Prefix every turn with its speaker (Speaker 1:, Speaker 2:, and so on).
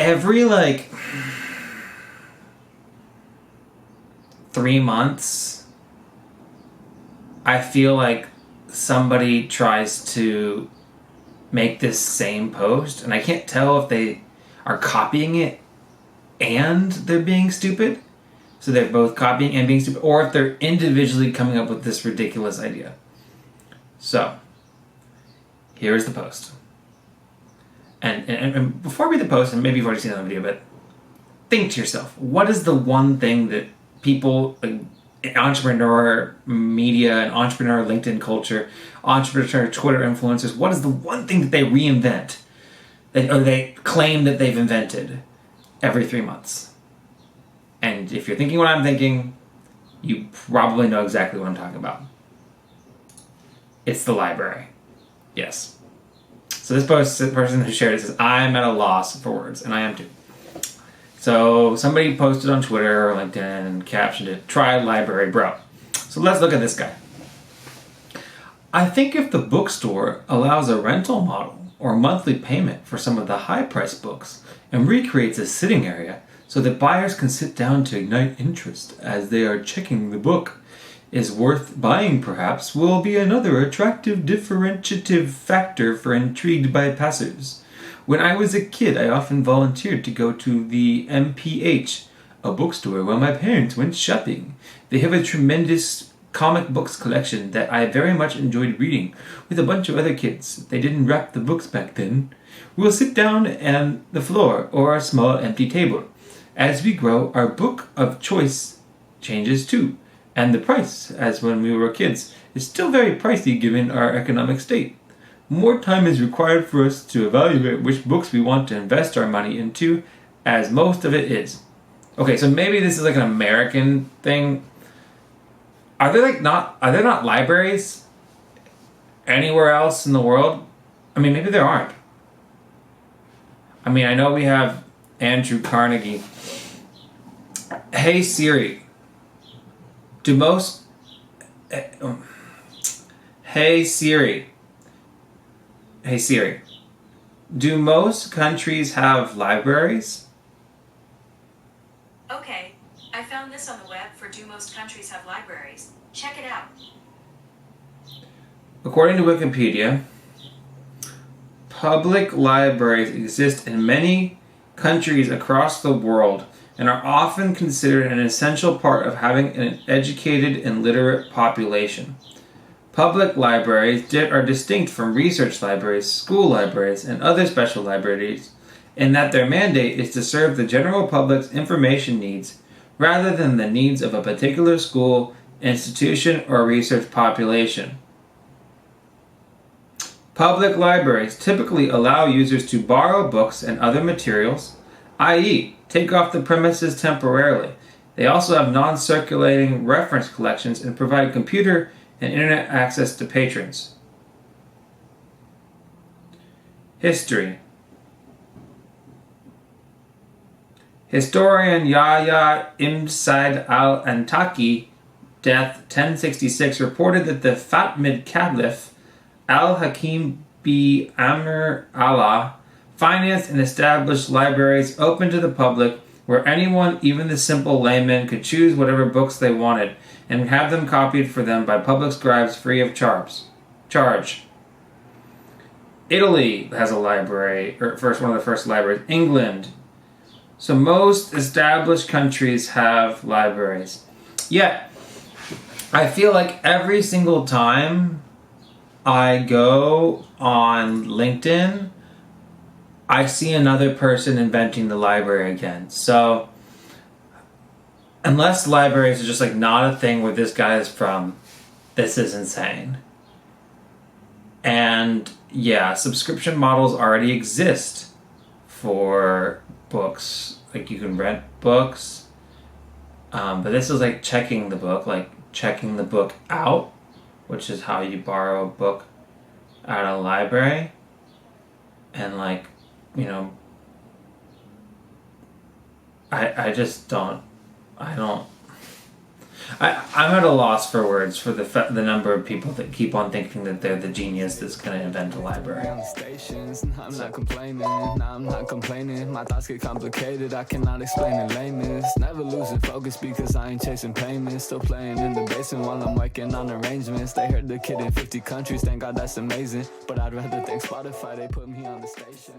Speaker 1: every like 3 months, I feel like somebody tries to make this same post, and I can't tell if they are copying it and they're being stupid. So they're both copying and being stupid, or if they're individually coming up with this ridiculous idea. So, here's the post. And before I read the post, and maybe you've already seen it on the video, but think to yourself, what is the one thing that people, like entrepreneur media and entrepreneur LinkedIn culture, entrepreneur Twitter influencers, what is the one thing that they reinvent, or they claim that they've invented every 3 months? And if you're thinking what I'm thinking, you probably know exactly what I'm talking about. It's the library. Yes. So this person who shared it says, I'm at a loss for words, and I am too. So somebody posted on Twitter or LinkedIn and captioned it, try library, bro. So let's look at this guy. I think if the bookstore allows a rental model or monthly payment for some of the high-priced books and recreates a sitting area so that buyers can sit down to ignite interest as they are checking the book is worth buying, perhaps, will be another attractive differentiative factor for intrigued bypassers. When I was a kid, I often volunteered to go to the MPH, a bookstore where my parents went shopping. They have a tremendous comic books collection that I very much enjoyed reading with a bunch of other kids. They didn't wrap the books back then. We'll sit down on the floor or a small empty table. As we grow, our book of choice changes too, and the price, as when we were kids, is still very pricey given our economic state. More time is required for us to evaluate which books we want to invest our money into, as most of it is. Okay, so maybe this is like an American thing. Are there not libraries anywhere else in the world? I mean, maybe there aren't. I mean, I know we have Andrew Carnegie. Hey Siri. Hey Siri. Hey Siri. Do most countries have libraries?
Speaker 2: Okay, I found this on the web for do most countries have libraries. Check it out.
Speaker 1: According to Wikipedia, public libraries exist in many countries across the world and are often considered an essential part of having an educated and literate population. Public libraries are distinct from research libraries, school libraries, and other special libraries in that their mandate is to serve the general public's information needs rather than the needs of a particular school, institution, or research population. Public libraries typically allow users to borrow books and other materials, i.e., take off the premises temporarily. They also have non-circulating reference collections and provide computer and internet access to patrons. History. Historian Yahya Ibn al-Antaki, death 1066, reported that the Fatimid Caliph Al-Hakim B. Amr Allah financed and established libraries open to the public where anyone, even the simple layman, could choose whatever books they wanted and have them copied for them by public scribes free of charge. Italy has a library, or one of the first libraries. England. So most established countries have libraries. Yet, I feel like every single time I go on LinkedIn, I see another person inventing the library again. So, unless libraries are just like not a thing where this guy is from, this is insane. And yeah, subscription models already exist for books. Like you can rent books. But this is like checking the book out, which is how you borrow a book at a library. And like, you know, I just don't, I'm at a loss for words for the number of people that keep on thinking that they're the genius that's going to invent a library.
Speaker 3: On the stations, I'm not complaining, nah, I'm not complaining. My thoughts get complicated, I cannot explain in lameness. Never losing focus because I ain't chasing payments. Still playing in the basement while I'm working on arrangements. They heard the kid in 50 countries, thank God that's amazing. But I'd rather thank Spotify, they put me on the station.